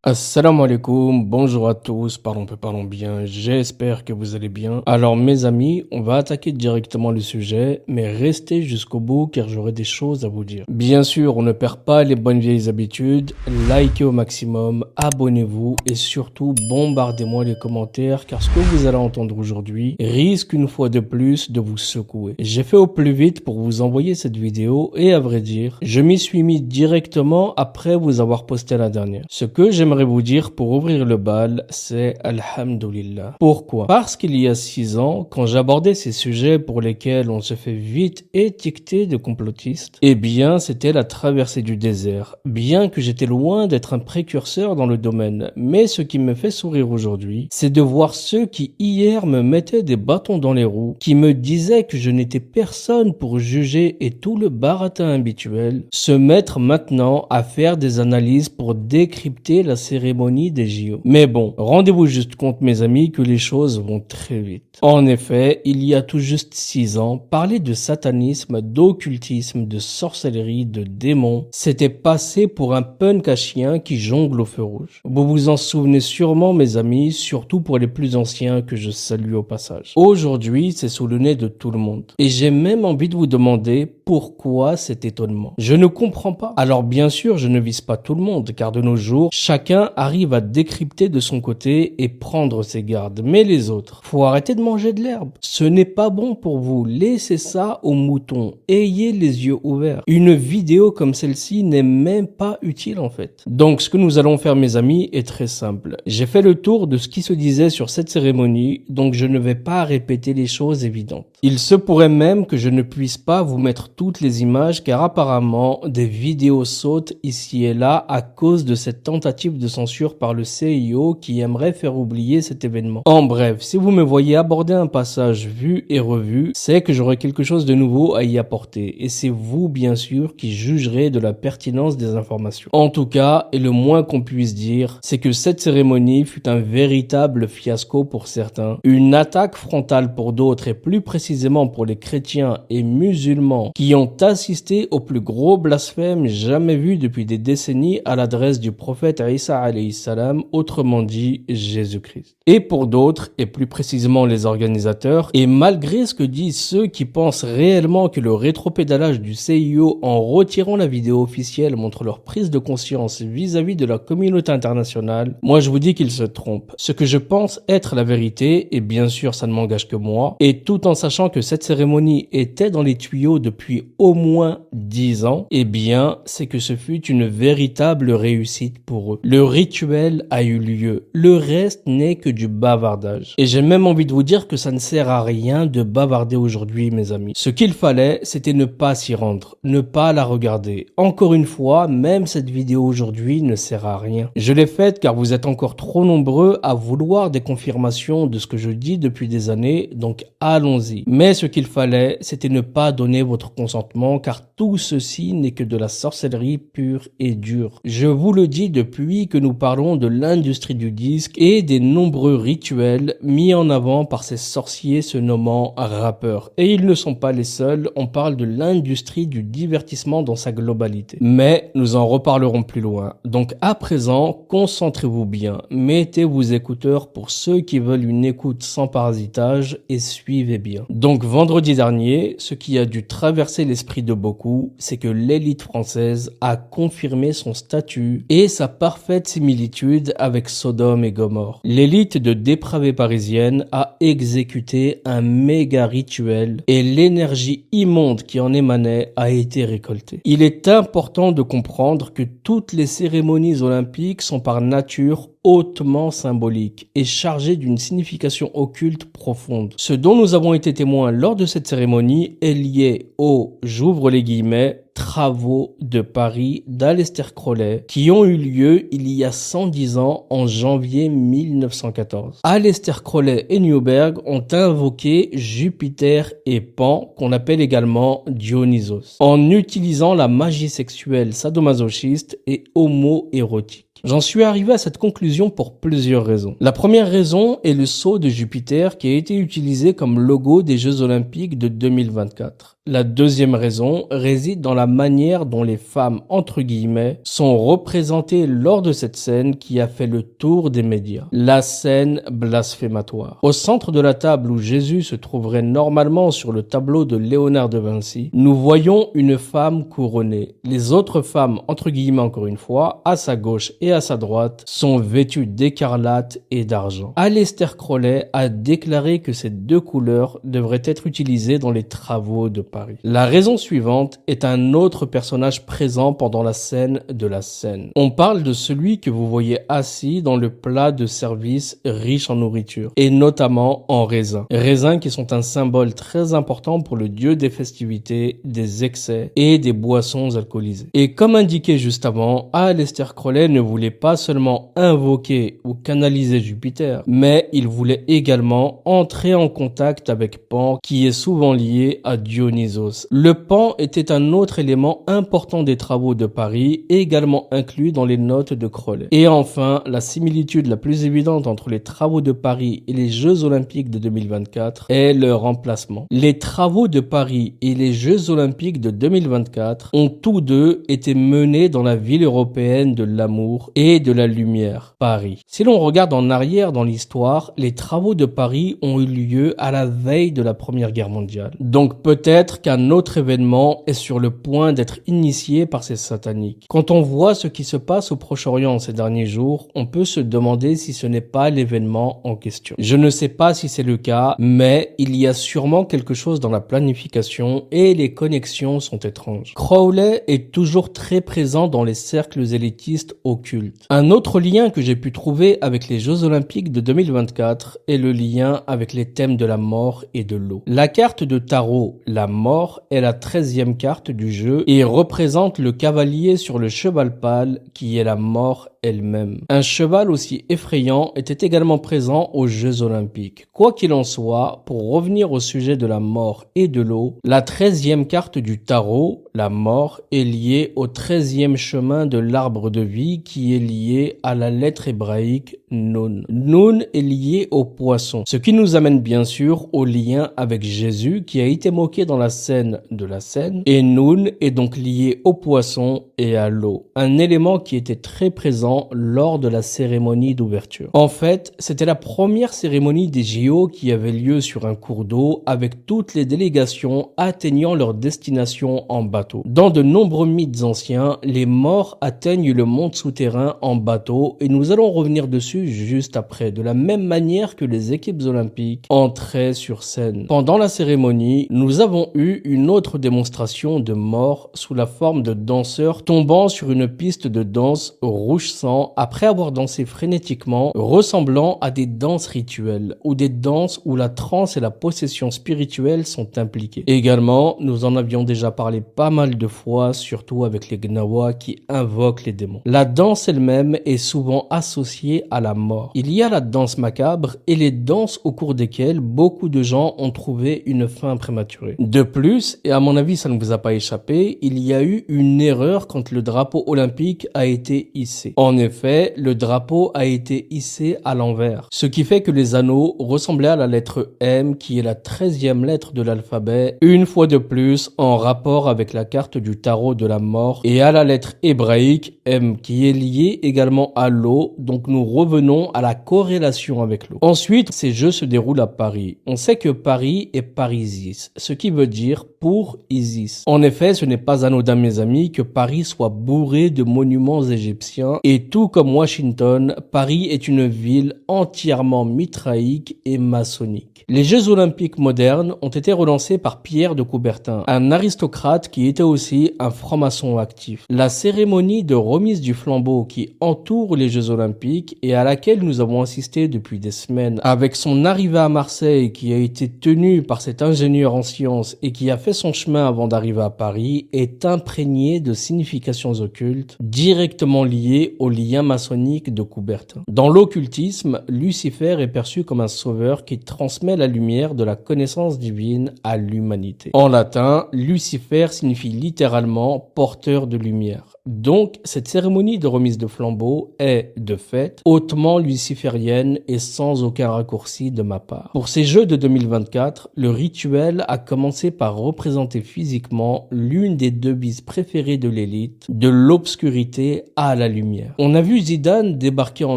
Assalamu alaikum, bonjour à tous, parlons bien, j'espère que vous allez bien. Alors mes amis, on va attaquer directement le sujet, mais restez jusqu'au bout car j'aurai des choses à vous dire. Bien sûr, on ne perd pas les bonnes vieilles habitudes, likez au maximum, abonnez-vous et surtout bombardez-moi les commentaires car ce que vous allez entendre aujourd'hui risque une fois de plus de vous secouer. J'ai fait au plus vite pour vous envoyer cette vidéo et à vrai dire, je m'y suis mis directement après vous avoir posté la dernière. Ce que j'aimerais vous dire pour ouvrir le bal, c'est Alhamdulillah. Pourquoi? Parce qu'il y a 6 ans, quand j'abordais ces sujets pour lesquels on se fait vite étiqueter de complotistes, eh bien, c'était la traversée du désert. Bien que j'étais loin d'être un précurseur dans le domaine, mais ce qui me fait sourire aujourd'hui, c'est de voir ceux qui hier me mettaient des bâtons dans les roues, qui me disaient que je n'étais personne pour juger et tout le baratin habituel, se mettre maintenant à faire des analyses pour décrypter la cérémonie des JO. Mais bon, rendez-vous juste compte mes amis que les choses vont très vite. En effet, il y a tout juste 6 ans, parler de satanisme, d'occultisme, de sorcellerie, de démons, c'était passé pour un punk à chien qui jongle au feu rouge. Vous vous en souvenez sûrement mes amis, surtout pour les plus anciens que je salue au passage. Aujourd'hui, c'est sous le nez de tout le monde. Et j'ai même envie de vous demander pourquoi cet étonnement. Je ne comprends pas. Alors bien sûr, je ne vise pas tout le monde, car de nos jours, chacun arrive à décrypter de son côté et prendre ses gardes. Mais les autres, faut arrêter de manger de l'herbe. Ce n'est pas bon pour vous. Laissez ça aux moutons. Ayez les yeux ouverts. Une vidéo comme celle-ci n'est même pas utile en fait. Donc ce que nous allons faire mes amis est très simple. J'ai fait le tour de ce qui se disait sur cette cérémonie, donc je ne vais pas répéter les choses évidentes. Il se pourrait même que je ne puisse pas vous mettre toutes les images car apparemment des vidéos sautent ici et là à cause de cette tentative de censure par le CIO qui aimerait faire oublier cet événement. En bref, si vous me voyez aborder un passage vu et revu, c'est que j'aurai quelque chose de nouveau à y apporter et c'est vous bien sûr qui jugerez de la pertinence des informations. En tout cas, et le moins qu'on puisse dire, c'est que cette cérémonie fut un véritable fiasco pour certains, une attaque frontale pour d'autres et plus précisément pour les chrétiens et musulmans qui ont assisté au plus gros blasphème jamais vu depuis des décennies à l'adresse du prophète Isa alayhi salam, autrement dit Jésus-Christ. Et pour d'autres, et plus précisément les organisateurs, et malgré ce que disent ceux qui pensent réellement que le rétropédalage du CIO en retirant la vidéo officielle montre leur prise de conscience vis-à-vis de la communauté internationale, moi je vous dis qu'ils se trompent. Ce que je pense être la vérité, et bien sûr ça ne m'engage que moi, et tout en sachant que cette cérémonie était dans les tuyaux depuis au moins 10 ans, eh bien c'est que ce fut une véritable réussite pour eux. Le rituel a eu lieu. Le reste n'est que du bavardage. Et j'ai même envie de vous dire que ça ne sert à rien de bavarder aujourd'hui, mes amis. Ce qu'il fallait, c'était ne pas s'y rendre, ne pas la regarder. Encore une fois, même cette vidéo aujourd'hui ne sert à rien. Je l'ai faite car vous êtes encore trop nombreux à vouloir des confirmations de ce que je dis depuis des années, donc allons-y. Mais ce qu'il fallait, c'était ne pas donner votre consentement car tout ceci n'est que de la sorcellerie pure et dure. Je vous le dis depuis que nous parlons de l'industrie du disque et des nombreux rituels mis en avant par ces sorciers se nommant rappeurs. Et ils ne sont pas les seuls, on parle de l'industrie du divertissement dans sa globalité. Mais nous en reparlerons plus loin. Donc à présent, concentrez-vous bien, mettez vos écouteurs pour ceux qui veulent une écoute sans parasitage et suivez bien. Donc vendredi dernier, ce qui a dû traverser l'esprit de beaucoup, c'est que l'élite française a confirmé son statut et sa parfaite similitude avec Sodome et Gomorrhe. L'élite de dépravés parisienne a exécuté un méga rituel et l'énergie immonde qui en émanait a été récoltée. Il est important de comprendre que toutes les cérémonies olympiques sont par nature hautement symboliques et chargées d'une signification occulte profonde. Ce dont nous avons été témoins lors de cette cérémonie est lié aux, j'ouvre les guillemets, travaux de Paris d'Aleister Crowley qui ont eu lieu il y a 110 ans en janvier 1914. Aleister Crowley et Newberg ont invoqué Jupiter et Pan, qu'on appelle également Dionysos, en utilisant la magie sexuelle sadomasochiste et homo-érotique. J'en suis arrivé à cette conclusion pour plusieurs raisons. La première raison est le sceau de Jupiter qui a été utilisé comme logo des Jeux Olympiques de 2024. La deuxième raison réside dans la manière dont les femmes, entre guillemets, sont représentées lors de cette scène qui a fait le tour des médias. La scène blasphématoire. Au centre de la table où Jésus se trouverait normalement sur le tableau de Léonard de Vinci, nous voyons une femme couronnée. Les autres femmes, entre guillemets encore une fois, à sa gauche et à sa droite, sont vêtues d'écarlate et d'argent. Aleister Crowley a déclaré que ces deux couleurs devraient être utilisées dans les travaux de Paris. La raison suivante est un autre personnage présent pendant la scène de la scène. On parle de celui que vous voyez assis dans le plat de service riche en nourriture, et notamment en raisins. Raisins qui sont un symbole très important pour le dieu des festivités, des excès et des boissons alcoolisées. Et comme indiqué juste avant, Aleister Crowley ne voulait pas seulement invoquer ou canaliser Jupiter, mais il voulait également entrer en contact avec Pan, qui est souvent lié à Dionysos. Le pan était un autre élément important des travaux de Paris, également inclus dans les notes de Crowley. Et enfin, la similitude la plus évidente entre les travaux de Paris et les Jeux Olympiques de 2024 est leur emplacement. Les travaux de Paris et les Jeux Olympiques de 2024 ont tous deux été menés dans la ville européenne de l'amour et de la lumière, Paris. Si l'on regarde en arrière dans l'histoire, les travaux de Paris ont eu lieu à la veille de la Première Guerre mondiale. Donc peut-être qu'un autre événement est sur le point d'être initié par ces sataniques. Quand on voit ce qui se passe au Proche-Orient ces derniers jours, on peut se demander si ce n'est pas l'événement en question. Je ne sais pas si c'est le cas, mais il y a sûrement quelque chose dans la planification et les connexions sont étranges. Crowley est toujours très présent dans les cercles élitistes occultes. Un autre lien que j'ai pu trouver avec les Jeux Olympiques de 2024 est le lien avec les thèmes de la mort et de l'eau. La carte de tarot, la mort, est la 13e carte du jeu et représente le cavalier sur le cheval pâle qui est la mort elle-même. Un cheval aussi effrayant était également présent aux Jeux Olympiques. Quoi qu'il en soit, pour revenir au sujet de la mort et de l'eau, la 13e carte du tarot, la mort, est liée au 13e chemin de l'arbre de vie qui est lié à la lettre hébraïque Nun. Nun est lié au poisson, ce qui nous amène bien sûr au lien avec Jésus qui a été moqué dans la scène de la scène, et Nun est donc lié au poisson et à l'eau, un élément qui était très présent lors de la cérémonie d'ouverture. En fait, c'était la première cérémonie des JO qui avait lieu sur un cours d'eau avec toutes les délégations atteignant leur destination en bateau. Dans de nombreux mythes anciens, les morts atteignent le monde souterrain en bateau et nous allons revenir dessus juste après, de la même manière que les équipes olympiques entraient sur scène. Pendant la cérémonie, nous avons eu une autre démonstration de mort sous la forme de danseurs tombant sur une piste de danse rouge sang après avoir dansé frénétiquement, ressemblant à des danses rituelles ou des danses où la transe et la possession spirituelle sont impliquées. Également, nous en avions déjà parlé pas mal de fois, surtout avec les Gnawa qui invoquent les démons. La danse elle-même est souvent associée à la mort. Il y a la danse macabre et les danses au cours desquelles beaucoup de gens ont trouvé une fin prématurée. De plus, et à mon avis ça ne vous a pas échappé, il y a eu une erreur quand le drapeau olympique a été hissé. En effet, le drapeau a été hissé à l'envers, ce qui fait que les anneaux ressemblaient à la lettre M qui est la 13e lettre de l'alphabet, une fois de plus en rapport avec la carte du tarot de la mort, et à la lettre hébraïque M qui est liée également à l'eau, donc nous revenons à la corrélation avec l'eau. Ensuite, ces jeux se déroulent à Paris. On sait que Paris est Parisis, ce qui veut dire pour Isis. En effet, ce n'est pas anodin mes amis que Paris soit bourré de monuments égyptiens, et tout comme Washington, Paris est une ville entièrement mitraïque et maçonnique. Les Jeux Olympiques modernes ont été relancés par Pierre de Coubertin, un aristocrate qui était aussi un franc-maçon actif. La cérémonie de remise du flambeau qui entoure les Jeux Olympiques et à laquelle nous avons assisté depuis des semaines, avec son arrivée à Marseille qui a été tenue par cet ingénieur en sciences et qui a fait son chemin avant d'arriver à Paris, est imprégnée de significations occultes directement liées au lien maçonnique de Coubertin. Dans l'occultisme, Lucifer est perçu comme un sauveur qui transmet la lumière de la connaissance divine à l'humanité. En latin, Lucifer signifie littéralement porteur de lumière. Donc, cette cérémonie de remise de flambeau est, de fait, hautement luciférienne et sans aucun raccourci de ma part. Pour ces Jeux de 2024, le rituel a commencé par représenter représenter physiquement l'une des devises préférées de l'élite, de l'obscurité à la lumière. On a vu Zidane débarquer en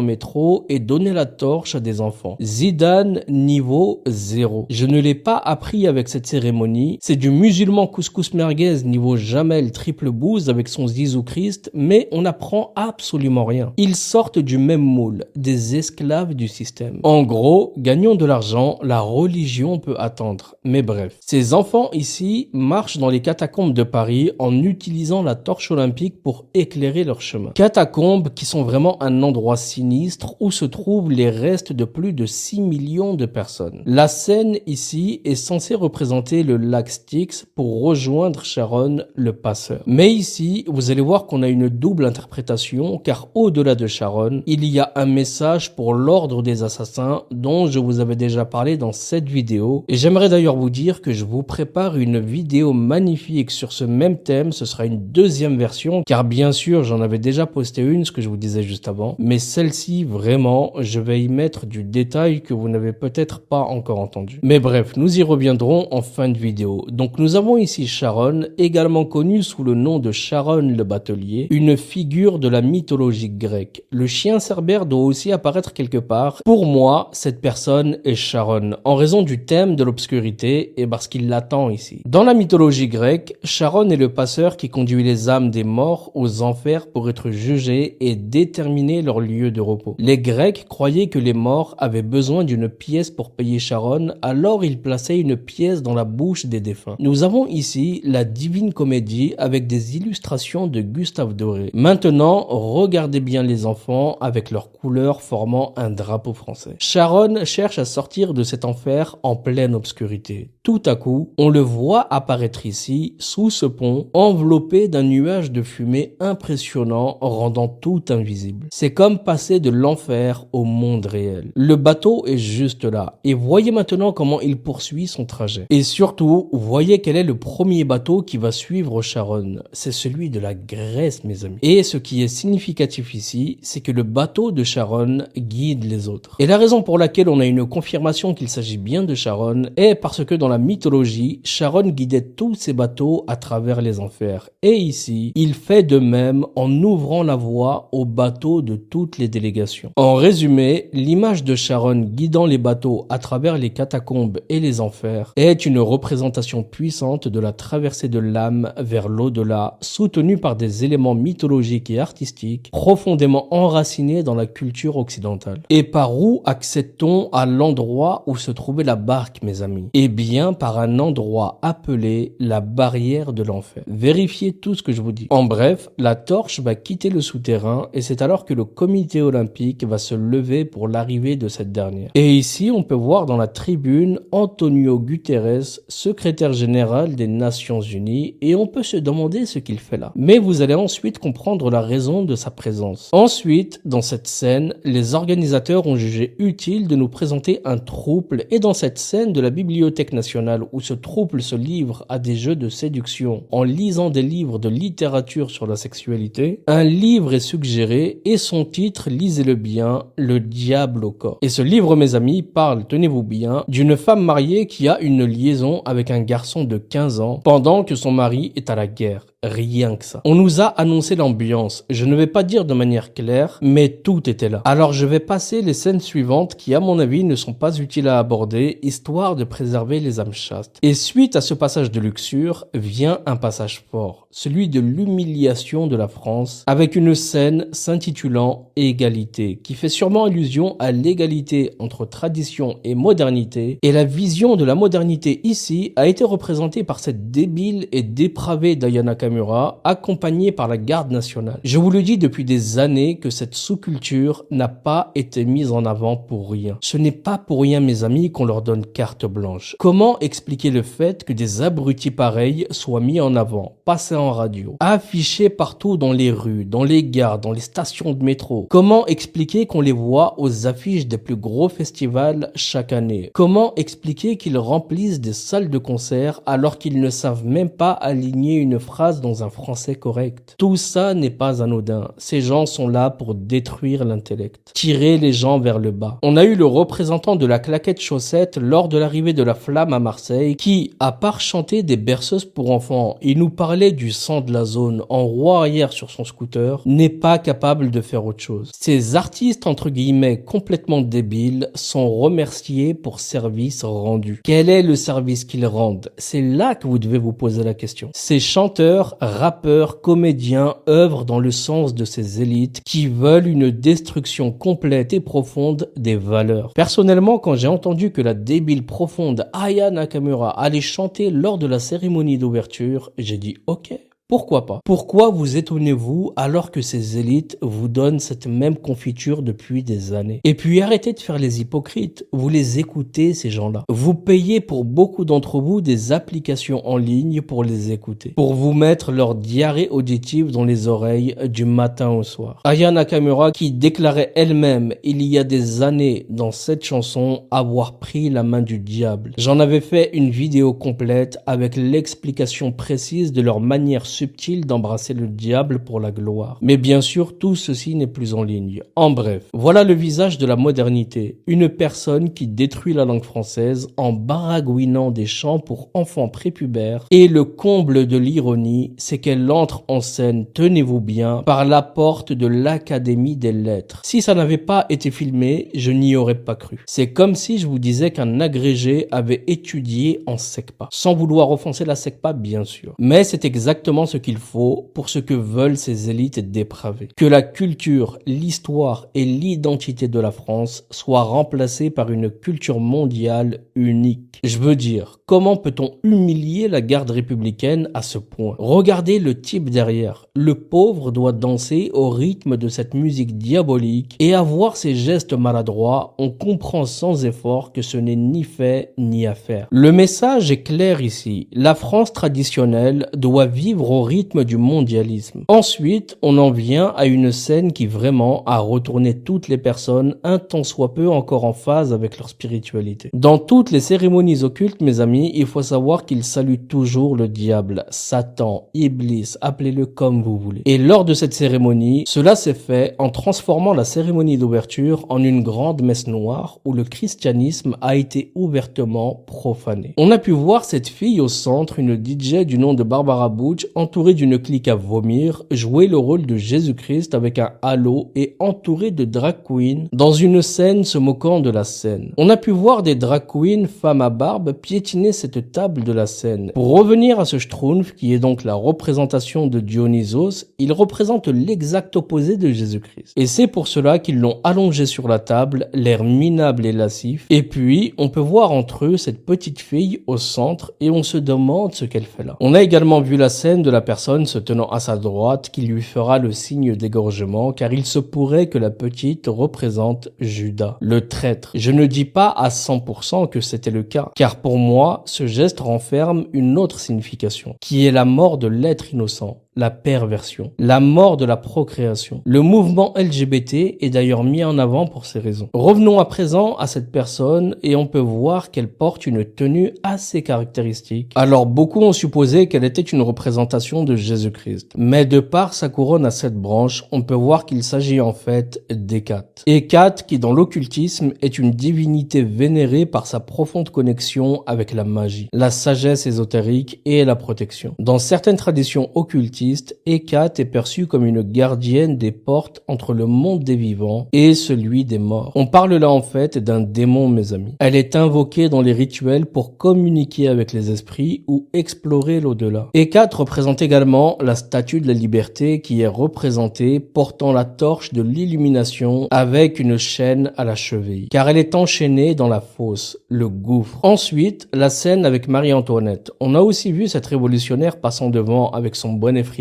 métro et donner la torche à des enfants. Zidane niveau 0. Je ne l'ai pas appris avec cette cérémonie, c'est du musulman couscous merguez niveau Jamel triple bouse avec son Zizou Christ, mais on n'apprend absolument rien. Ils sortent du même moule, des esclaves du système. En gros, gagnons de l'argent, la religion peut attendre. Mais bref, ces enfants ici marchent dans les catacombes de Paris en utilisant la torche olympique pour éclairer leur chemin. Catacombes qui sont vraiment un endroit sinistre où se trouvent les restes de plus de 6 millions de personnes. La scène ici est censée représenter le lac Styx pour rejoindre Sharon, le passeur. Mais ici, vous allez voir qu'on a une double interprétation car au-delà de Sharon, il y a un message pour l'ordre des assassins dont je vous avais déjà parlé dans cette vidéo. Et j'aimerais d'ailleurs vous dire que je vous prépare une vidéo magnifique sur ce même thème. Ce sera une deuxième version car bien sûr j'en avais déjà posté une, ce que je vous disais juste avant. Mais celle-ci vraiment, je vais y mettre du détail que vous n'avez peut-être pas encore entendu. Mais bref, nous y reviendrons en fin de vidéo. Donc nous avons ici Charon, également connu sous le nom de Charon le batelier, une figure de la mythologie grecque. Le chien cerbère doit aussi apparaître quelque part. Pour moi, cette personne est Charon, en raison du thème de l'obscurité et parce qu'il l'attend ici. Dans la mythologie grecque, Charon est le passeur qui conduit les âmes des morts aux enfers pour être jugés et déterminer leur lieu de repos. Les Grecs croyaient que les morts avaient besoin d'une pièce pour payer Charon, alors ils plaçaient une pièce dans la bouche des défunts. Nous avons ici la Divine Comédie avec des illustrations de Gustave Doré. Maintenant, regardez bien les enfants avec leurs couleurs formant un drapeau français. Charon cherche à sortir de cet enfer en pleine obscurité. Tout à coup, on le voit apparaître ici, sous ce pont, enveloppé d'un nuage de fumée impressionnant, rendant tout invisible. C'est comme passer de l'enfer au monde réel. Le bateau est juste là, et voyez maintenant comment il poursuit son trajet. Et surtout, voyez quel est le premier bateau qui va suivre Charon. C'est celui de la Grèce, mes amis. Et ce qui est significatif ici, c'est que le bateau de Charon guide les autres. Et la raison pour laquelle on a une confirmation qu'il s'agit bien de Charon est parce que dans la mythologie, Charon guidait tous ses bateaux à travers les enfers. Et ici, il fait de même en ouvrant la voie aux bateaux de toutes les délégations. En résumé, l'image de Charon guidant les bateaux à travers les catacombes et les enfers est une représentation puissante de la traversée de l'âme vers l'au-delà, soutenue par des éléments mythologiques et artistiques profondément enracinés dans la culture occidentale. Et par où accède-t-on à l'endroit où se trouvait la barque, mes amis? Eh bien, par un endroit appelé la barrière de l'enfer. Vérifiez tout ce que je vous dis. En bref, la torche va quitter le souterrain et c'est alors que le comité olympique va se lever pour l'arrivée de cette dernière. Et ici, on peut voir dans la tribune Antonio Guterres, secrétaire général des Nations Unies, et on peut se demander ce qu'il fait là. Mais vous allez ensuite comprendre la raison de sa présence. Ensuite, dans cette scène, les organisateurs ont jugé utile de nous présenter un trouble et dans cette scène de la Bibliothèque nationale où ce trouble se livre à des jeux de séduction en lisant des livres de littérature sur la sexualité, un livre est suggéré et son titre, lisez-le bien, Le diable au corps. Et ce livre, mes amis, parle, tenez-vous bien, d'une femme mariée qui a une liaison avec un garçon de 15 ans pendant que son mari est à la guerre. Rien que ça. On nous a annoncé l'ambiance. Je ne vais pas dire de manière claire, mais tout était là. Alors je vais passer les scènes suivantes qui, à mon avis, ne sont pas utiles à aborder, histoire de préserver les âmes chastes. Et suite à ce passage de luxure, vient un passage fort, celui de l'humiliation de la France, avec une scène s'intitulant Égalité, qui fait sûrement allusion à l'égalité entre tradition et modernité, et la vision de la modernité ici a été représentée par cette débile et dépravée Diana Kamura, accompagnée par la garde nationale. Je vous le dis depuis des années que cette sous-culture n'a pas été mise en avant pour rien. Ce n'est pas pour rien, mes amis, qu'on leur donne carte blanche. Comment expliquer le fait que des abrutis pareils soient mis en avant, passés en radio, affichés partout dans les rues, dans les gares, dans les stations de métro? Comment expliquer qu'on les voit aux affiches des plus gros festivals chaque année? Comment expliquer qu'ils remplissent des salles de concert alors qu'ils ne savent même pas aligner une phrase dans un français correct? Tout ça n'est pas anodin. Ces gens sont là pour détruire l'intellect, tirer les gens vers le bas. On a eu le représentant de la claquette chaussette lors de l'arrivée de la flamme à Marseille qui, à part part chanter des berceuses pour enfants et nous parler du sang de la zone en roue arrière sur son scooter n'est pas capable de faire autre chose. Ces artistes entre guillemets complètement débiles sont remerciés pour service rendu. Quel est le service qu'ils rendent? C'est là que vous devez vous poser la question. Ces chanteurs, rappeurs, comédiens œuvrent dans le sens de ces élites qui veulent une destruction complète et profonde des valeurs. Personnellement, quand j'ai entendu que la débile profonde Aya Nakamura allait chanter lors de la cérémonie d'ouverture, j'ai dit ok. Pourquoi pas? Pourquoi vous étonnez-vous alors que ces élites vous donnent cette même confiture depuis des années? Et puis arrêtez de faire les hypocrites. Vous les écoutez, ces gens-là. Vous payez pour beaucoup d'entre vous des applications en ligne pour les écouter. Pour vous mettre leur diarrhée auditive dans les oreilles du matin au soir. Aya Nakamura qui déclarait elle-même il y a des années dans cette chanson avoir pris la main du diable. J'en avais fait une vidéo complète avec l'explication précise de leur manière subtil d'embrasser le diable pour la gloire. Mais bien sûr, tout ceci n'est plus en ligne. En bref, voilà le visage de la modernité. Une personne qui détruit la langue française en baragouinant des chants pour enfants prépubères. Et le comble de l'ironie, c'est qu'elle entre en scène, tenez-vous bien, par la porte de l'Académie des Lettres. Si ça n'avait pas été filmé, je n'y aurais pas cru. C'est comme si je vous disais qu'un agrégé avait étudié en SECPA. Sans vouloir offenser la SECPA, bien sûr. Mais c'est exactement ce qu'il faut pour ce que veulent ces élites dépravées. Que la culture, l'histoire et l'identité de la France soient remplacées par une culture mondiale unique. Je veux dire, comment peut-on humilier la garde républicaine à ce point? Regardez le type derrière. Le pauvre doit danser au rythme de cette musique diabolique et à voir ses gestes maladroits, on comprend sans effort que ce n'est ni fait ni à faire. Le message est clair ici. La France traditionnelle doit vivre au rythme du mondialisme. Ensuite, on en vient à une scène qui vraiment a retourné toutes les personnes un tant soit peu encore en phase avec leur spiritualité. Dans toutes les cérémonies occultes, mes amis, il faut savoir qu'ils saluent toujours le diable, Satan, Iblis, appelez-le comme vous voulez. Et lors de cette cérémonie, cela s'est fait en transformant la cérémonie d'ouverture en une grande messe noire où le christianisme a été ouvertement profané. On a pu voir cette fille au centre, une DJ du nom de Barbara Butch, entourée d'une clique à vomir, jouer le rôle de Jésus-Christ avec un halo et entourée de drag queens dans une scène se moquant de la scène. On a pu voir des drag queens, femmes à barbe, piétiner cette table de la scène. Pour revenir à ce Schtroumpf, qui est donc la représentation de Dionysos, il représente l'exact opposé de Jésus-Christ. Et c'est pour cela qu'ils l'ont allongé sur la table, l'air minable et lascif. Et puis, on peut voir entre eux cette petite fille au centre et on se demande ce qu'elle fait là. On a également vu la scène de la personne se tenant à sa droite qui lui fera le signe d'égorgement car il se pourrait que la petite représente Judas, le traître. Je ne dis pas à 100% que c'était le cas car pour moi, ce geste renferme une autre signification qui est la mort de l'être innocent. La perversion, la mort de la procréation. Le mouvement LGBT est d'ailleurs mis en avant pour ces raisons. Revenons à présent à cette personne et on peut voir qu'elle porte une tenue assez caractéristique. Alors beaucoup ont supposé qu'elle était une représentation de Jésus-Christ. Mais de par sa couronne à 7 branches, on peut voir qu'il s'agit en fait d'Hécate. Hécate qui dans l'occultisme est une divinité vénérée par sa profonde connexion avec la magie, la sagesse ésotérique et la protection. Dans certaines traditions occultistes, Hécate est perçue comme une gardienne des portes entre le monde des vivants et celui des morts. On parle là en fait d'un démon, mes amis. Elle est invoquée dans les rituels pour communiquer avec les esprits ou explorer l'au-delà. Hécate représente également la statue de la liberté qui est représentée portant la torche de l'illumination avec une chaîne à la cheville, car elle est enchaînée dans la fosse, le gouffre. Ensuite, la scène avec Marie-Antoinette. On a aussi vu cette révolutionnaire passant devant avec son bonnet phrygien,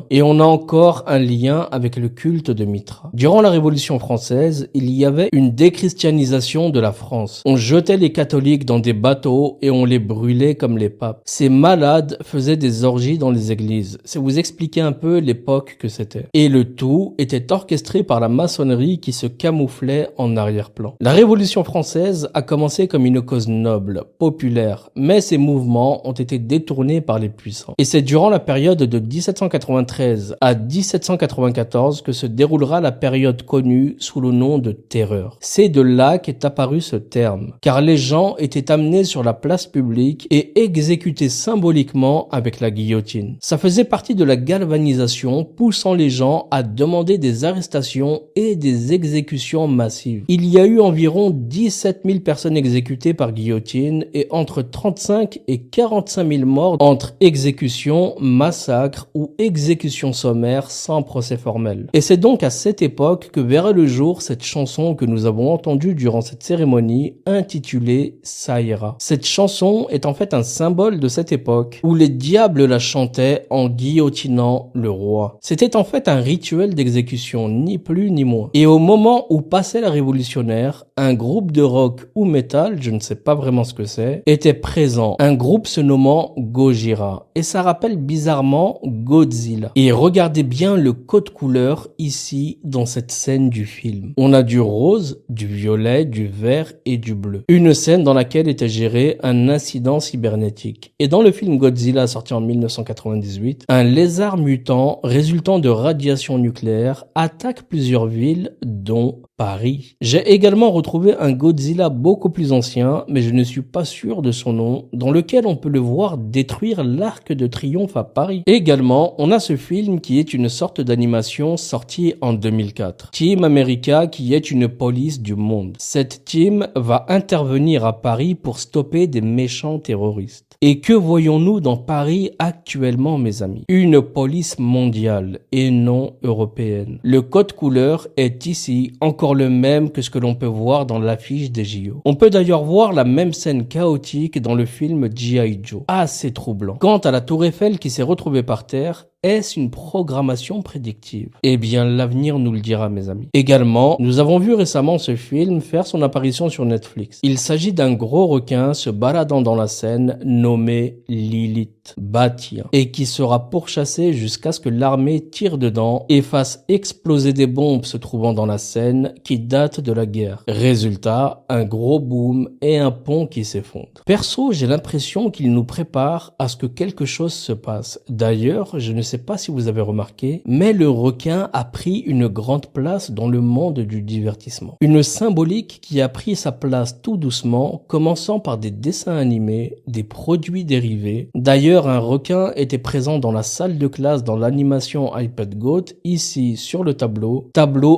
et on a encore un lien avec le culte de Mitra. Durant la Révolution française, il y avait une déchristianisation de la France. On jetait les catholiques dans des bateaux et on les brûlait comme les papes. Ces malades faisaient des orgies dans les églises. C'est vous expliquer un peu l'époque que c'était. Et le tout était orchestré par la maçonnerie qui se camouflait en arrière-plan. La Révolution française a commencé comme une cause noble, populaire, mais ces mouvements ont été détournés par les puissants. Et c'est durant la période de 1793 à 1794 que se déroulera la période connue sous le nom de Terreur. C'est de là qu'est apparu ce terme, car les gens étaient amenés sur la place publique et exécutés symboliquement avec la guillotine. Ça faisait partie de la galvanisation, poussant les gens à demander des arrestations et des exécutions massives. Il y a eu environ 17 000 personnes exécutées par guillotine et entre 35 et 45 000 morts entre exécutions, massacres ou exécutions sommaires sans procès formel. Et c'est donc à cette époque que verra le jour cette chanson que nous avons entendue durant cette cérémonie intitulée Ça ira. Cette chanson est en fait un symbole de cette époque où les diables la chantaient en guillotinant le roi. C'était en fait un rituel d'exécution, ni plus ni moins. Et au moment où passait la révolutionnaire, un groupe de rock ou métal, je ne sais pas vraiment ce que c'est, était présent. Un groupe se nommant Gojira. Et ça rappelle bizarrement Godzilla. Et regardez bien le code couleur ici dans cette scène du film. On a du rose, du violet, du vert et du bleu. Une scène dans laquelle était géré un incident cybernétique. Et dans le film Godzilla sorti en 1998, un lézard mutant résultant de radiation nucléaire attaque plusieurs villes dont Paris. J'ai également retrouvé un Godzilla beaucoup plus ancien, mais je ne suis pas sûr de son nom, dans lequel on peut le voir détruire l'Arc de Triomphe à Paris. Également, on a ce film qui est une sorte d'animation sortie en 2004. Team America qui est une police du monde. Cette team va intervenir à Paris pour stopper des méchants terroristes. Et que voyons-nous dans Paris actuellement, mes amis? Une police mondiale et non européenne. Le code couleur est ici encore le même que ce que l'on peut voir dans l'affiche des JO. On peut d'ailleurs voir la même scène chaotique dans le film G.I. Joe. Assez troublant. Quant à la tour Eiffel qui s'est retrouvée par terre, est-ce une programmation prédictive? Eh bien, l'avenir nous le dira, mes amis. Également, nous avons vu récemment ce film faire son apparition sur Netflix. Il s'agit d'un gros requin se baladant dans la Seine nommé Lilith Bâtir et qui sera pourchassé jusqu'à ce que l'armée tire dedans et fasse exploser des bombes se trouvant dans la Seine qui datent de la guerre. Résultat, un gros boom et un pont qui s'effondre. Perso, j'ai l'impression qu'il nous prépare à ce que quelque chose se passe. D'ailleurs, je ne sais pas si vous avez remarqué, mais le requin a pris une grande place dans le monde du divertissement. Une symbolique qui a pris sa place tout doucement, commençant par des dessins animés, des produits dérivés. D'ailleurs, un requin était présent dans la salle de classe dans l'animation iPad Goat, ici sur le tableau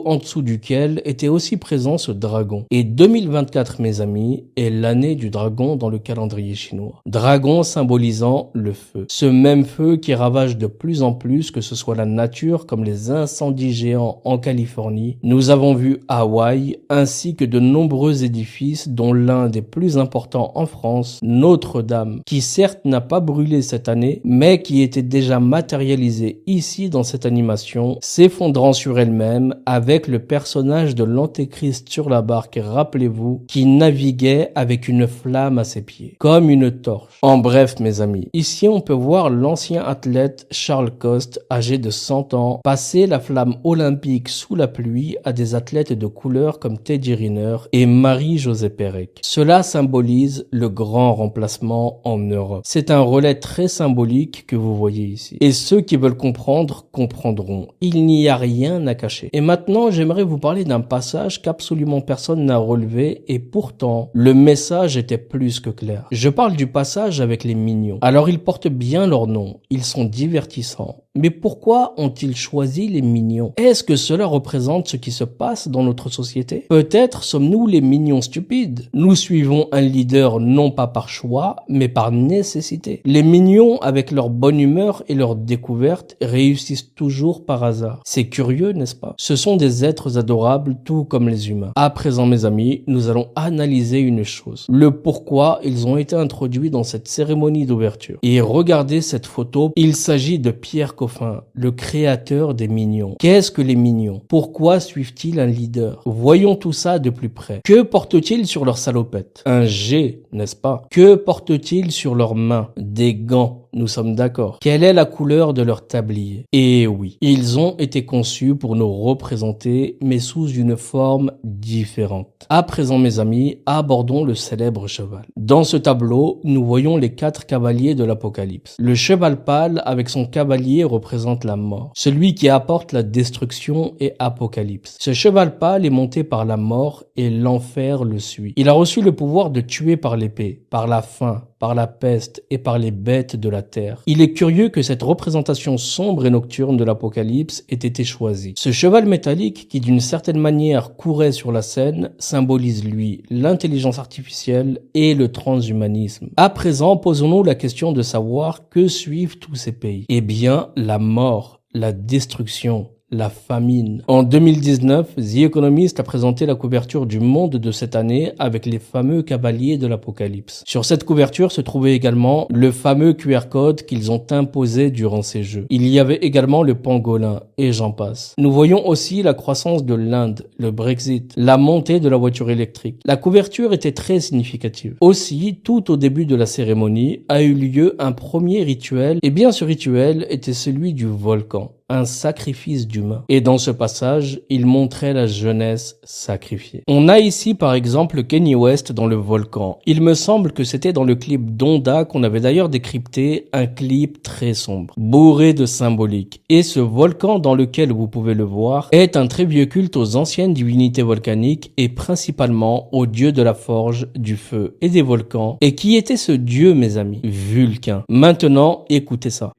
en dessous duquel était aussi présent ce dragon. Et 2024, mes amis, est l'année du dragon dans le calendrier chinois. Dragon symbolisant le feu. Ce même feu qui ravage de plus en plus, que ce soit la nature comme les incendies géants en Californie. Nous avons vu Hawaï ainsi que de nombreux édifices dont l'un des plus importants en France, Notre-Dame, qui certes n'a pas brûlé cette année, mais qui était déjà matérialisée ici dans cette animation, s'effondrant sur elle-même avec le personnage de l'Antéchrist sur la barque, rappelez-vous, qui naviguait avec une flamme à ses pieds, comme une torche. En bref, mes amis, ici on peut voir l'ancien athlète Charles Coste, âgé de 100 ans, passer la flamme olympique sous la pluie à des athlètes de couleur comme Teddy Riner et Marie-Josée Pérec. Cela symbolise le grand remplacement en Europe. C'est un relais très symbolique que vous voyez ici. Et ceux qui veulent comprendre, comprendront. Il n'y a rien à cacher. Et maintenant, j'aimerais vous parler d'un passage qu'absolument personne n'a relevé et pourtant, le message était plus que clair. Je parle du passage avec les mignons. Alors, ils portent bien leur nom. Ils sont divertissants. Mais pourquoi ont-ils choisi les mignons? Est-ce que cela représente ce qui se passe dans notre société? Peut-être sommes-nous les mignons stupides. Nous suivons un leader non pas par choix, mais par nécessité. Les mignons, avec leur bonne humeur et leur découverte, réussissent toujours par hasard. C'est curieux, n'est-ce pas? Ce sont des êtres adorables, tout comme les humains. À présent, mes amis, nous allons analyser une chose. Le pourquoi ils ont été introduits dans cette cérémonie d'ouverture. Et regardez cette photo. Il s'agit de Pierre Coffin, le créateur des Mignons. Qu'est-ce que les Mignons? Pourquoi suivent-ils un leader? Voyons tout ça de plus près. Que portent-ils sur leur salopette? Un G, n'est-ce pas? Que portent-ils sur leurs mains? Des gants, Nous sommes d'accord. Quelle est la couleur de leur tablier? Eh oui, ils ont été conçus pour nous représenter, mais sous une forme différente. À présent, mes amis, abordons le célèbre cheval. Dans ce tableau, nous voyons les 4 cavaliers de l'Apocalypse. Le cheval pâle avec son cavalier représente la mort, celui qui apporte la destruction et Apocalypse. Ce cheval pâle est monté par la mort et l'enfer le suit. Il a reçu le pouvoir de tuer par l'épée, par la faim, par la peste et par les bêtes de la terre. Il est curieux que cette représentation sombre et nocturne de l'Apocalypse ait été choisie. Ce cheval métallique qui d'une certaine manière courait sur la scène symbolise lui l'intelligence artificielle et le transhumanisme. À présent, posons-nous la question de savoir que suivent tous ces pays. Eh bien, la mort, la destruction, la famine. En 2019, The Economist a présenté la couverture du Monde de cette année avec les fameux cavaliers de l'Apocalypse. Sur cette couverture se trouvait également le fameux QR code qu'ils ont imposé durant ces jeux. Il y avait également le pangolin, et j'en passe. Nous voyons aussi la croissance de l'Inde, le Brexit, la montée de la voiture électrique. La couverture était très significative. Aussi, tout au début de la cérémonie a eu lieu un premier rituel, et bien ce rituel était celui du volcan. Un sacrifice d'humains. Et dans ce passage, il montrait la jeunesse sacrifiée. On a ici par exemple Kanye West dans le volcan. Il me semble que c'était dans le clip Donda qu'on avait d'ailleurs décrypté un clip très sombre, bourré de symbolique. Et ce volcan dans lequel vous pouvez le voir est un très vieux culte aux anciennes divinités volcaniques et principalement au dieu de la forge, du feu et des volcans. Et qui était ce dieu, mes amis? Vulcain. Maintenant, écoutez ça.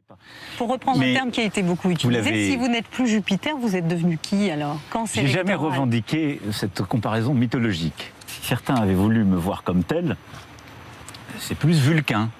Pour reprendre un terme qui a été beaucoup utilisé, si vous n'êtes plus Jupiter, vous êtes devenu qui alors? J'ai jamais revendiqué cette comparaison mythologique. Si certains avaient voulu me voir comme tel, c'est plus Vulcain.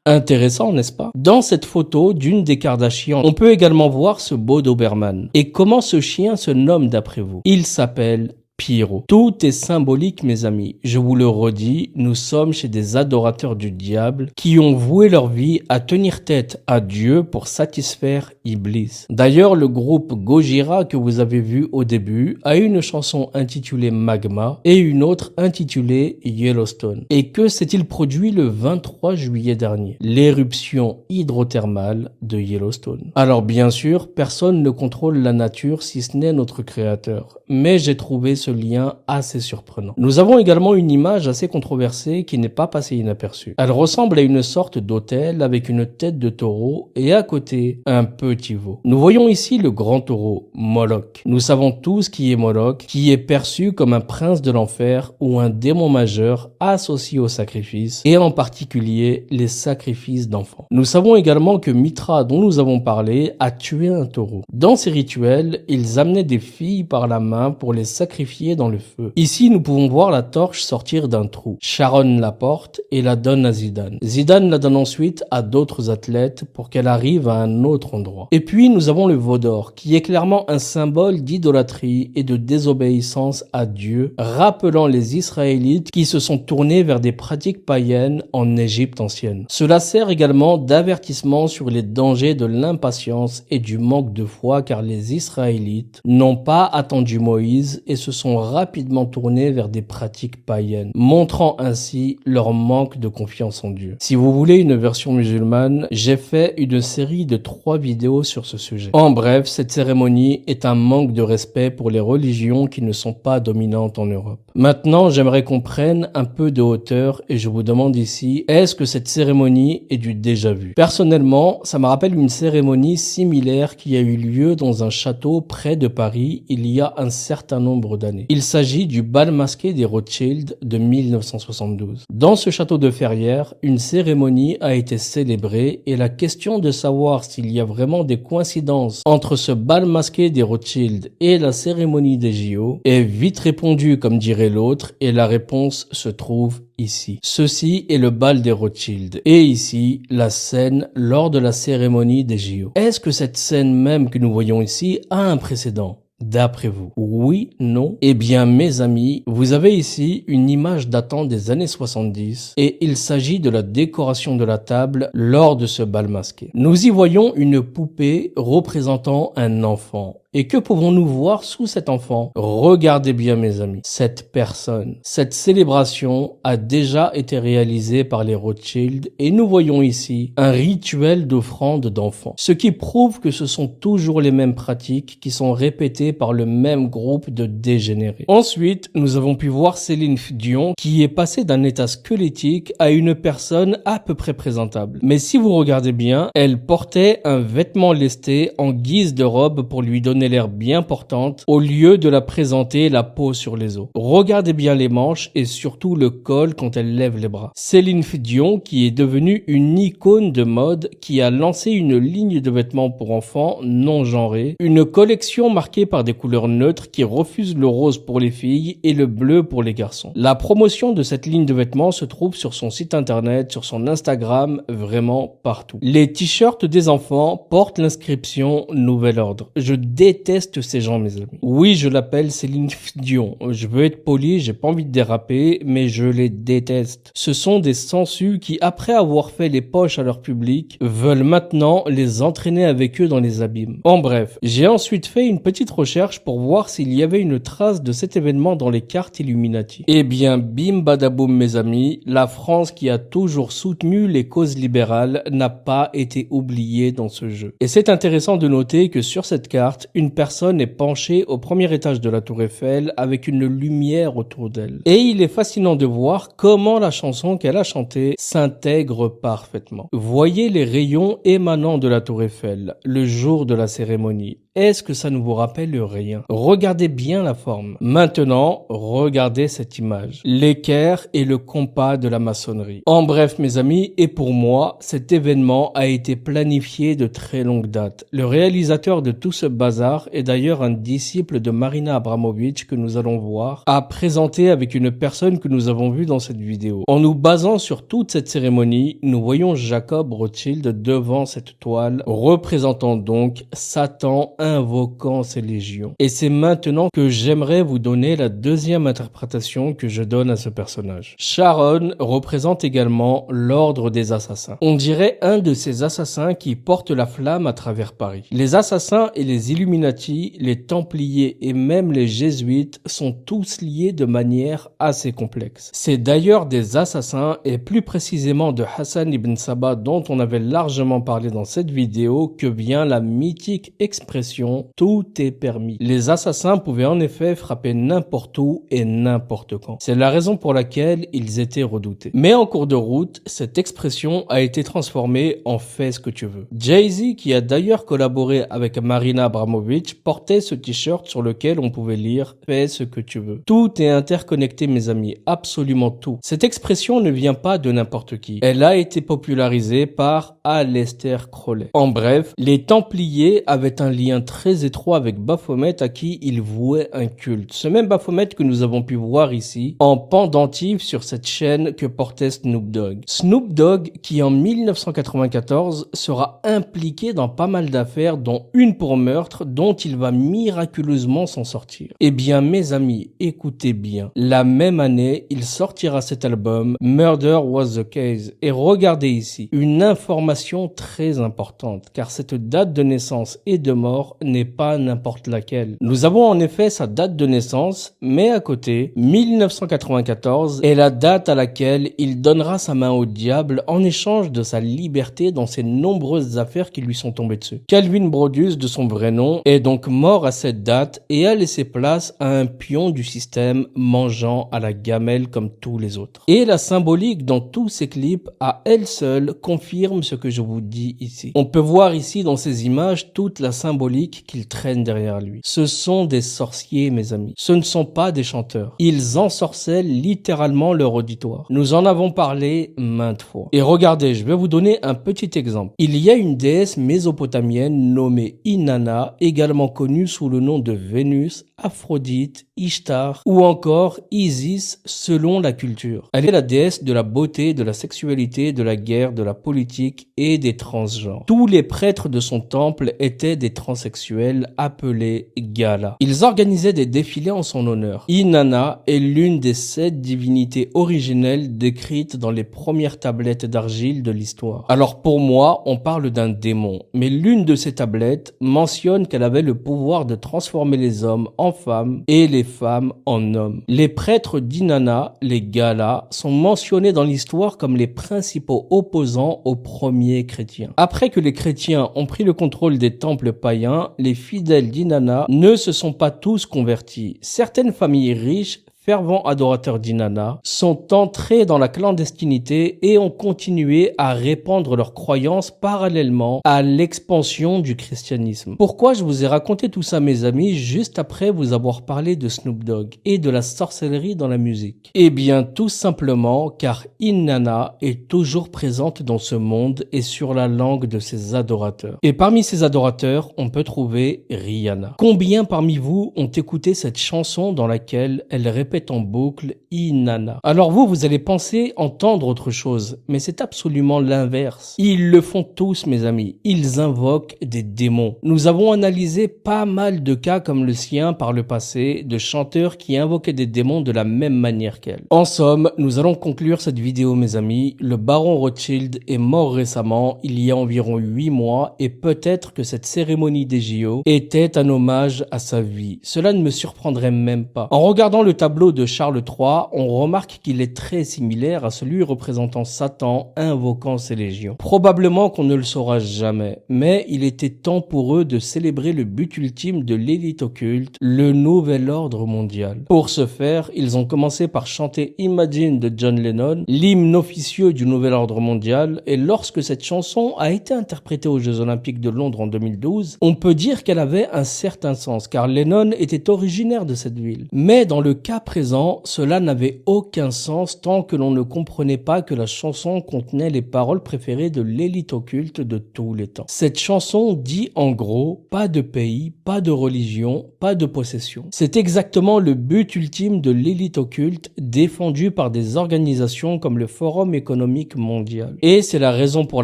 Intéressant, n'est-ce pas? Dans cette photo d'une des Kardashians, on peut également voir ce beau Doberman. Et comment ce chien se nomme d'après vous? Il s'appelle Pyro. Tout est symbolique, mes amis. Je vous le redis, nous sommes chez des adorateurs du diable qui ont voué leur vie à tenir tête à Dieu pour satisfaire Iblis. D'ailleurs, le groupe Gojira que vous avez vu au début a une chanson intitulée Magma et une autre intitulée Yellowstone. Et que s'est-il produit le 23 juillet dernier? L'éruption hydrothermale de Yellowstone. Alors bien sûr, personne ne contrôle la nature si ce n'est notre créateur. Mais j'ai trouvé ce lien assez surprenant. Nous avons également une image assez controversée qui n'est pas passée inaperçue. Elle ressemble à une sorte d'autel avec une tête de taureau et à côté un petit veau. Nous voyons ici le grand taureau, Moloch. Nous savons tous qui est Moloch, qui est perçu comme un prince de l'enfer ou un démon majeur associé au sacrifice et en particulier les sacrifices d'enfants. Nous savons également que Mitra, dont nous avons parlé, a tué un taureau. Dans ces rituels, ils amenaient des filles par la main pour les sacrifier dans le feu. Ici, nous pouvons voir la torche sortir d'un trou. Sharon la porte et la donne à Zidane. Zidane la donne ensuite à d'autres athlètes pour qu'elle arrive à un autre endroit. Et puis, nous avons le veau d'or, qui est clairement un symbole d'idolâtrie et de désobéissance à Dieu, rappelant les Israélites qui se sont tournés vers des pratiques païennes en Égypte ancienne. Cela sert également d'avertissement sur les dangers de l'impatience et du manque de foi, car les Israélites n'ont pas attendu Moïse et se sont rapidement tournés vers des pratiques païennes, montrant ainsi leur manque de confiance en Dieu. Si vous voulez une version musulmane, j'ai fait une série de 3 vidéos sur ce sujet. En bref, cette cérémonie est un manque de respect pour les religions qui ne sont pas dominantes en Europe. Maintenant, j'aimerais qu'on prenne un peu de hauteur et je vous demande ici, est-ce que cette cérémonie est du déjà vu? Personnellement, ça me rappelle une cérémonie similaire qui a eu lieu dans un château près de Paris il y a un certain nombre d'années. Il s'agit du bal masqué des Rothschild de 1972. Dans ce château de Ferrières, une cérémonie a été célébrée et la question de savoir s'il y a vraiment des coïncidences entre ce bal masqué des Rothschild et la cérémonie des JO est vite répondue comme dirait l'autre et la réponse se trouve ici. Ceci est le bal des Rothschild et ici la scène lors de la cérémonie des JO. Est-ce que cette scène même que nous voyons ici a un précédent? D'après vous? Oui? Non? Eh bien, mes amis, vous avez ici une image datant des années 70 et il s'agit de la décoration de la table lors de ce bal masqué. Nous y voyons une poupée représentant un enfant. Et que pouvons-nous voir sous cet enfant? Regardez bien mes amis, cette personne, cette célébration a déjà été réalisée par les Rothschild et nous voyons ici un rituel d'offrande d'enfants. Ce qui prouve que ce sont toujours les mêmes pratiques qui sont répétées par le même groupe de dégénérés. Ensuite, nous avons pu voir Céline Dion qui est passée d'un état squelettique à une personne à peu près présentable. Mais si vous regardez bien, elle portait un vêtement lesté en guise de robe pour lui donner l'air bien portante au lieu de la présenter la peau sur les os. Regardez bien les manches et surtout le col quand elle lève les bras. Céline Dion qui est devenue une icône de mode qui a lancé une ligne de vêtements pour enfants non genrés, une collection marquée par des couleurs neutres qui refusent le rose pour les filles et le bleu pour les garçons. La promotion de cette ligne de vêtements se trouve sur son site internet, sur son Instagram, vraiment partout. Les t-shirts des enfants portent l'inscription Nouvel Ordre. Je déteste ces gens, mes amis. Oui, je l'appelle Céline Dion. Je veux être poli, j'ai pas envie de déraper, mais je les déteste. Ce sont des sangsues qui, après avoir fait les poches à leur public, veulent maintenant les entraîner avec eux dans les abîmes. En bref, j'ai ensuite fait une petite recherche pour voir s'il y avait une trace de cet événement dans les cartes Illuminati. Eh bien, bim badaboum mes amis, la France qui a toujours soutenu les causes libérales n'a pas été oubliée dans ce jeu. Et c'est intéressant de noter que sur cette carte, une personne est penchée au premier étage de la Tour Eiffel avec une lumière autour d'elle. Et il est fascinant de voir comment la chanson qu'elle a chantée s'intègre parfaitement. Voyez les rayons émanant de la Tour Eiffel le jour de la cérémonie. Est-ce que ça ne vous rappelle rien? Regardez bien la forme. Maintenant, regardez cette image. L'équerre et le compas de la maçonnerie. En bref, mes amis, et pour moi, cet événement a été planifié de très longue date. Le réalisateur de tout ce bazar est d'ailleurs un disciple de Marina Abramović que nous allons voir, à présenter avec une personne que nous avons vue dans cette vidéo. En nous basant sur toute cette cérémonie, nous voyons Jacob Rothschild devant cette toile, représentant donc Satan invoquant ses légions. Et c'est maintenant que j'aimerais vous donner la deuxième interprétation que je donne à ce personnage. Sharon représente également l'ordre des assassins. On dirait un de ces assassins qui portent la flamme à travers Paris. Les assassins et les Illuminati, les Templiers et même les Jésuites sont tous liés de manière assez complexe. C'est d'ailleurs des assassins et plus précisément de Hassan ibn Sabah dont on avait largement parlé dans cette vidéo que vient la mythique expression « tout est permis ». Les assassins pouvaient en effet frapper n'importe où et n'importe quand. C'est la raison pour laquelle ils étaient redoutés. Mais en cours de route, cette expression a été transformée en « fais ce que tu veux ». Jay-Z, qui a d'ailleurs collaboré avec Marina Abramović, portait ce t-shirt sur lequel on pouvait lire « fais ce que tu veux ». Tout est interconnecté mes amis, absolument tout. Cette expression ne vient pas de n'importe qui. Elle a été popularisée par Aleister Crowley. En bref, les Templiers avaient un lien très étroit avec Baphomet à qui ils vouaient un culte. Ce même Baphomet que nous avons pu voir ici en pendentif sur cette chaîne que portait Snoop Dogg. Snoop Dogg qui en 1994 sera impliqué dans pas mal d'affaires dont une pour meurtre dont il va miraculeusement s'en sortir. Eh bien mes amis, écoutez bien. La même année, il sortira cet album Murder Was the Case et regardez ici, une information très importante car cette date de naissance et de mort n'est pas n'importe laquelle. Nous avons en effet sa date de naissance, mais à côté, 1994 est la date à laquelle il donnera sa main au diable en échange de sa liberté dans ces nombreuses affaires qui lui sont tombées dessus. Calvin Broadus, de son vrai nom, est donc mort à cette date et a laissé place à un pion du système mangeant à la gamelle comme tous les autres. Et la symbolique dans tous ces clips, à elle seule, confirme ce que je vous dis ici. On peut voir ici dans ces images toute la symbolique qu'il traîne derrière lui. Ce sont des sorciers, mes amis. Ce ne sont pas des chanteurs. Ils ensorcellent littéralement leur auditoire. Nous en avons parlé maintes fois. Et regardez, je vais vous donner un petit exemple. Il y a une déesse mésopotamienne nommée Inanna, également connue sous le nom de Vénus, Aphrodite, Ishtar ou encore Isis selon la culture. Elle est la déesse de la beauté, de la sexualité, de la guerre, de la politique et des transgenres. Tous les prêtres de son temple étaient des transsexuels sexuelle appelée Gala. Ils organisaient des défilés en son honneur. Inanna est l'une des 7 divinités originelles décrites dans les premières tablettes d'argile de l'histoire. Alors pour moi, on parle d'un démon, mais l'une de ces tablettes mentionne qu'elle avait le pouvoir de transformer les hommes en femmes et les femmes en hommes. Les prêtres d'Inanna, les Galas, sont mentionnés dans l'histoire comme les principaux opposants aux premiers chrétiens. Après que les chrétiens ont pris le contrôle des temples païens, les fidèles d'Inanna ne se sont pas tous convertis. Certaines familles riches, fervents adorateurs d'Inanna, sont entrés dans la clandestinité et ont continué à répandre leurs croyances parallèlement à l'expansion du christianisme. Pourquoi je vous ai raconté tout ça, mes amis, juste après vous avoir parlé de Snoop Dogg et de la sorcellerie dans la musique? Eh bien, tout simplement car Inanna est toujours présente dans ce monde et sur la langue de ses adorateurs. Et parmi ces adorateurs, on peut trouver Rihanna. Combien parmi vous ont écouté cette chanson dans laquelle elle répète en boucle Inanna? Alors vous allez penser entendre autre chose, mais c'est absolument l'inverse. Ils le font tous, mes amis. Ils invoquent des démons. Nous avons analysé pas mal de cas comme le sien par le passé, de chanteurs qui invoquaient des démons de la même manière qu'elle. En somme, nous allons conclure cette vidéo, mes amis. Le baron Rothschild est mort récemment, il y a environ 8 mois, et peut-être que cette cérémonie des JO était un hommage à sa vie. Cela ne me surprendrait même pas. En regardant le tableau de Charles III, on remarque qu'il est très similaire à celui représentant Satan invoquant ses légions. Probablement qu'on ne le saura jamais, mais il était temps pour eux de célébrer le but ultime de l'élite occulte, le nouvel ordre mondial. Pour ce faire, ils ont commencé par chanter Imagine de John Lennon, l'hymne officieux du nouvel ordre mondial, et lorsque cette chanson a été interprétée aux Jeux Olympiques de Londres en 2012, on peut dire qu'elle avait un certain sens, car Lennon était originaire de cette ville. Mais dans le cas présent, cela n'avait aucun sens tant que l'on ne comprenait pas que la chanson contenait les paroles préférées de l'élite occulte de tous les temps. Cette chanson dit en gros, pas de pays, pas de religion, pas de possession. C'est exactement le but ultime de l'élite occulte défendu par des organisations comme le Forum économique mondial. Et c'est la raison pour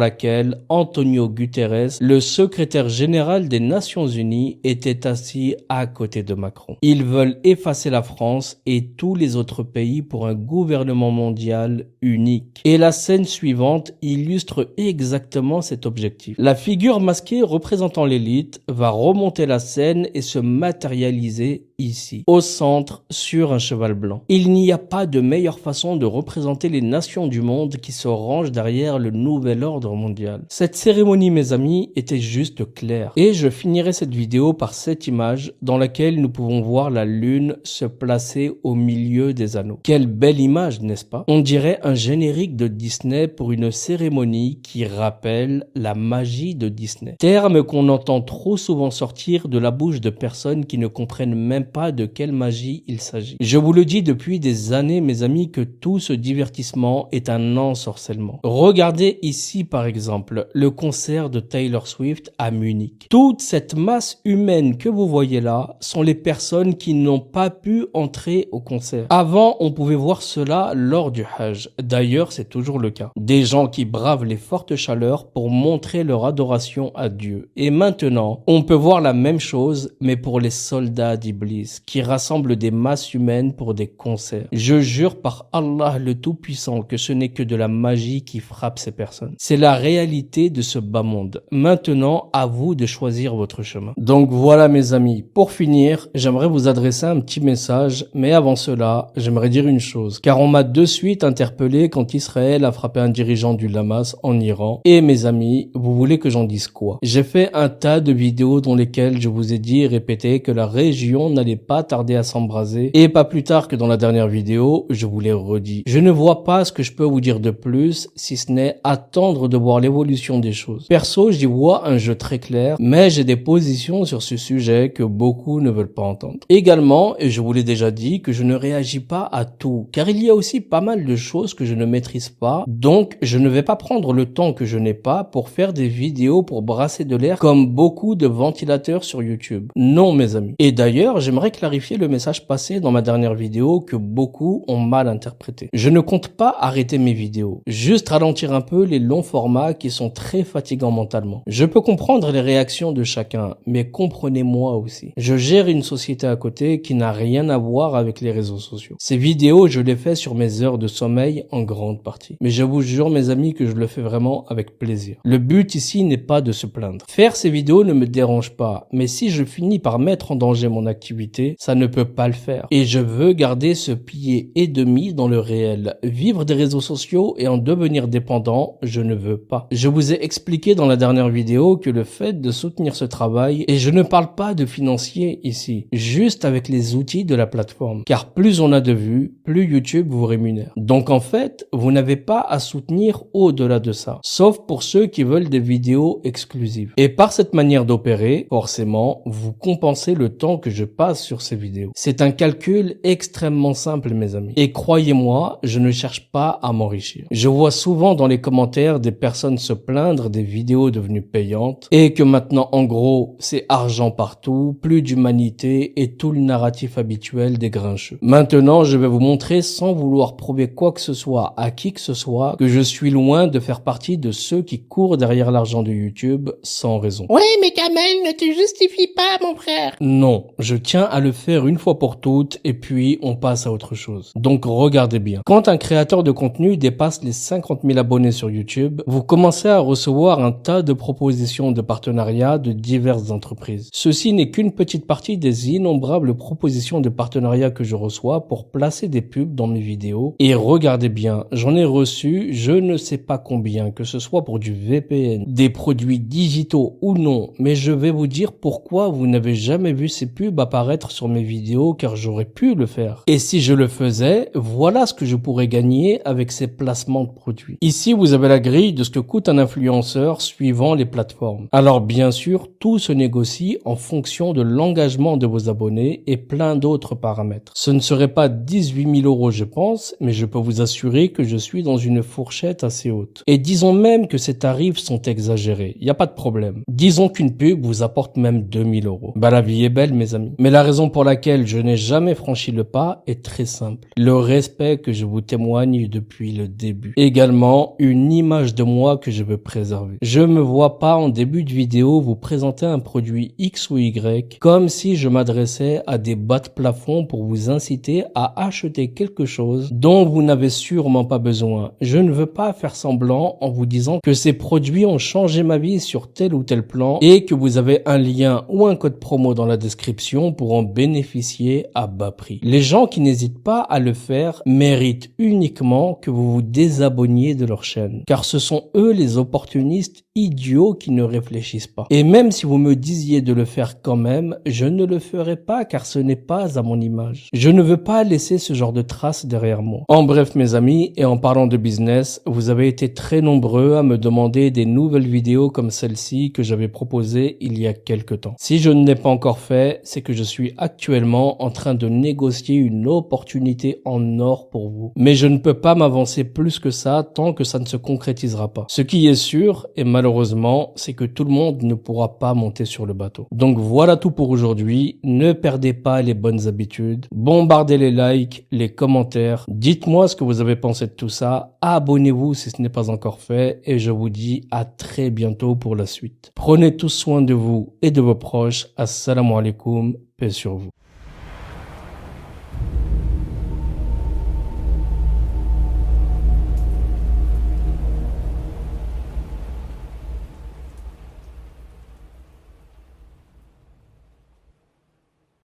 laquelle Antonio Guterres, le secrétaire général des Nations Unies, était assis à côté de Macron. Ils veulent effacer la France et tous les autres pays pour un gouvernement mondial unique. Et la scène suivante illustre exactement cet objectif. La figure masquée représentant l'élite va remonter la scène et se matérialiser ici, au centre, sur un cheval blanc. Il n'y a pas de meilleure façon de représenter les nations du monde qui se rangent derrière le nouvel ordre mondial. Cette cérémonie, mes amis, était juste claire. Et je finirai cette vidéo par cette image dans laquelle nous pouvons voir la lune se placer au milieu des anneaux. Quelle belle image, n'est-ce pas? On dirait un générique de Disney pour une cérémonie qui rappelle la magie de Disney. Terme qu'on entend trop souvent sortir de la bouche de personnes qui ne comprennent même pas de quelle magie il s'agit. Je vous le dis depuis des années, mes amis, que tout ce divertissement est un ensorcellement. Regardez ici, par exemple, le concert de Taylor Swift à Munich. Toute cette masse humaine que vous voyez là sont les personnes qui n'ont pas pu entrer au concert. Avant, on pouvait voir cela lors du Hajj. D'ailleurs, c'est toujours le cas. Des gens qui bravent les fortes chaleurs pour montrer leur adoration à Dieu. Et maintenant, on peut voir la même chose, mais pour les soldats d'Iblis, qui rassemblent des masses humaines pour des concerts. Je jure par Allah le Tout-Puissant que ce n'est que de la magie qui frappe ces personnes. C'est la réalité de ce bas monde. Maintenant, à vous de choisir votre chemin. Donc voilà, mes amis. Pour finir, j'aimerais vous adresser un petit message, mais avant cela, j'aimerais dire une chose, car on m'a de suite interpellé quand Israël a frappé un dirigeant du Hamas en Iran. Et mes amis, vous voulez que j'en dise quoi? J'ai fait un tas de vidéos dans lesquelles je vous ai dit et répété que la région n'allait pas tarder à s'embraser, et pas plus tard que dans la dernière vidéo, je vous l'ai redit. Je ne vois pas ce que je peux vous dire de plus, si ce n'est attendre de voir l'évolution des choses. Perso, j'y vois un jeu très clair, mais j'ai des positions sur ce sujet que beaucoup ne veulent pas entendre. Également, et je vous l'ai déjà dit, que que je ne réagis pas à tout, car il y a aussi pas mal de choses que je ne maîtrise pas, donc je ne vais pas prendre le temps que je n'ai pas pour faire des vidéos pour brasser de l'air comme beaucoup de ventilateurs sur YouTube. Non mes amis. Et d'ailleurs, j'aimerais clarifier le message passé dans ma dernière vidéo que beaucoup ont mal interprété. Je ne compte pas arrêter mes vidéos, juste ralentir un peu les longs formats qui sont très fatigants mentalement. Je peux comprendre les réactions de chacun, mais comprenez-moi aussi. Je gère une société à côté qui n'a rien à voir avec les réseaux sociaux. Ces vidéos, je les fais sur mes heures de sommeil en grande partie. Mais je vous jure mes amis que je le fais vraiment avec plaisir. Le but ici n'est pas de se plaindre. Faire ces vidéos ne me dérange pas, mais si je finis par mettre en danger mon activité, ça ne peut pas le faire. Et je veux garder ce pied et demi dans le réel. Vivre des réseaux sociaux et en devenir dépendant, je ne veux pas. Je vous ai expliqué dans la dernière vidéo que le fait de soutenir ce travail, et je ne parle pas de financier ici, juste avec les outils de la plateforme. Car plus on a de vues, plus YouTube vous rémunère. Donc en fait, vous n'avez pas à soutenir au-delà de ça. Sauf pour ceux qui veulent des vidéos exclusives. Et par cette manière d'opérer, forcément, vous compensez le temps que je passe sur ces vidéos. C'est un calcul extrêmement simple, mes amis. Et croyez-moi, je ne cherche pas à m'enrichir. Je vois souvent dans les commentaires des personnes se plaindre des vidéos devenues payantes et que maintenant, en gros, c'est argent partout, plus d'humanité et tout le narratif habituel des grincheux. Maintenant, je vais vous montrer sans vouloir prouver quoi que ce soit à qui que ce soit que je suis loin de faire partie de ceux qui courent derrière l'argent de YouTube sans raison. Ouais, mais Kamel, ne te justifie pas, mon frère. Non, je tiens à le faire une fois pour toutes et puis on passe à autre chose. Donc regardez bien. Quand un créateur de contenu dépasse les 50 000 abonnés sur YouTube, vous commencez à recevoir un tas de propositions de partenariat de diverses entreprises. Ceci n'est qu'une petite partie des innombrables propositions de partenariat que je reçois pour placer des pubs dans mes vidéos. Et regardez bien, j'en ai reçu je ne sais pas combien, que ce soit pour du VPN, des produits digitaux ou non, mais je vais vous dire pourquoi vous n'avez jamais vu ces pubs apparaître sur mes vidéos, car j'aurais pu le faire. Et si je le faisais, voilà ce que je pourrais gagner avec ces placements de produits. Ici, vous avez la grille de ce que coûte un influenceur suivant les plateformes. Alors bien sûr, tout se négocie en fonction de l'engagement de vos abonnés et plein d'autres paramètres. Ce ne serait pas 18 000 € je pense, mais je peux vous assurer que je suis dans une fourchette assez haute. Et disons même que ces tarifs sont exagérés, il n'y a pas de problème. Disons qu'une pub vous apporte même 2 000 €. Bah la vie est belle mes amis. Mais la raison pour laquelle je n'ai jamais franchi le pas est très simple. Le respect que je vous témoigne depuis le début. Également, une image de moi que je veux préserver. Je me vois pas en début de vidéo vous présenter un produit X ou Y comme si je m'adressais à des bas de plafond pour vous inciter à acheter quelque chose dont vous n'avez sûrement pas besoin. Je ne veux pas faire semblant en vous disant que ces produits ont changé ma vie sur tel ou tel plan et que vous avez un lien ou un code promo dans la description pour en bénéficier à bas prix. Les gens qui n'hésitent pas à le faire méritent uniquement que vous vous désabonniez de leur chaîne, car ce sont eux les opportunistes idiots qui ne réfléchissent pas. Et même si vous me disiez de le faire quand même, je ne le ferai pas car ce n'est pas à mon image. Je ne veux pas laisser ce genre de traces derrière moi. En bref mes amis, et en parlant de business, vous avez été très nombreux à me demander des nouvelles vidéos comme celle-ci que j'avais proposée il y a quelques temps. Si je ne l'ai pas encore fait, c'est que je suis actuellement en train de négocier une opportunité en or pour vous. Mais je ne peux pas m'avancer plus que ça tant que ça ne se concrétisera pas. Ce qui est sûr, et malheureusement, c'est que tout le monde ne pourra pas monter sur le bateau. Donc voilà tout pour aujourd'hui. Ne perdez pas les bonnes habitudes. Bombardez les likes, les commentaires. Dites-moi ce que vous avez pensé de tout ça. Abonnez-vous si ce n'est pas encore fait. Et je vous dis à très bientôt pour la suite. Prenez tous soin de vous et de vos proches. Assalamu alaikum. Paix sur vous.